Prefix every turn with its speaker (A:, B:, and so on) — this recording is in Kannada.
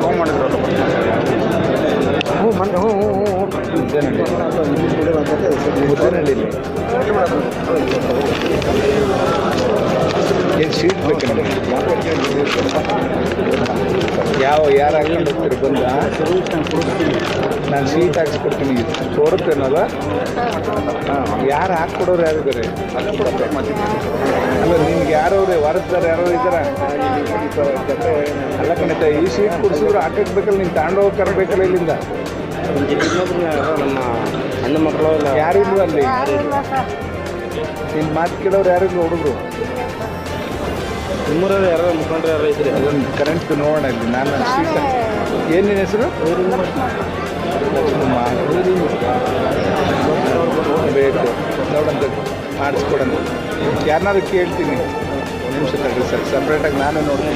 A: ಫೋನ್ ಮಾಡಿದ್ರು
B: ಏನು ಶೀಟ್ ಬೇಕು ನಮಗೆ ಯಾರು ಹಾಕೊಂಡು ಹೋಗ್ತೀರಿ ಬಂದ ನಾನು ಶೀಟ್ ಹಾಕ್ಸ್ಕೊಡ್ತೀನಿ ತೋರುತ್ತೇನಲ್ಲ ಯಾರು ಹಾಕ್ಕೊಡೋರು ಯಾರಿದ್ದಾರೆ ಅಲ್ಲ ನಿಮ್ಗೆ ಯಾರವ್ರೆ ವಾರಸ್ದಾರ ಯಾರು ಇದ್ದಾರ ಅಲ್ಲ ಕಣಿತ ಈ ಶೀಟ್ ಕೊಡಿಸಿದ್ರು ಹಾಕಕ್ಕೆ ಬೇಕಲ್ಲ ನೀನು ತಗೊಂಡೋಗಿ ಕರಬೇಕಲ್ಲ ಇಲ್ಲಿಂದ
A: ನಮ್ಮ ಅಣ್ಣ ಮಕ್ಕಳು
B: ಯಾರು ಇಲ್ವ ಅಲ್ಲಿ ನಿನ್ನ ಮಾತು ಕೇಳೋರು ಯಾರಿಲ್ಲ ಹುಡುಗರು
A: ನಿಮ್ಮೂರಲ್ಲಿ ಯಾರು ಮುಖಂಡರು ಯಾರು ಇದ್ರಿ
B: ಅದೊಂದು ಕರೆಂಟ್ ನೋಡೋಣ ಇಲ್ಲಿ ನಾನು ಶೀಟ್ ಏನೇನು ಹೆಸರು ಬೇಕು ನೋಡಂತ ಮಾಡಿಸ್ಕೊಡಂತ ಯಾರನ್ನಾರು ಕೇಳ್ತೀನಿ ಒಂದು ನಿಮಿಷ ತಗೊಳ್ಳಿ ಸರ್ ಸಪ್ರೇಟಾಗಿ ನಾನು ನೋಡ್ತೀನಿ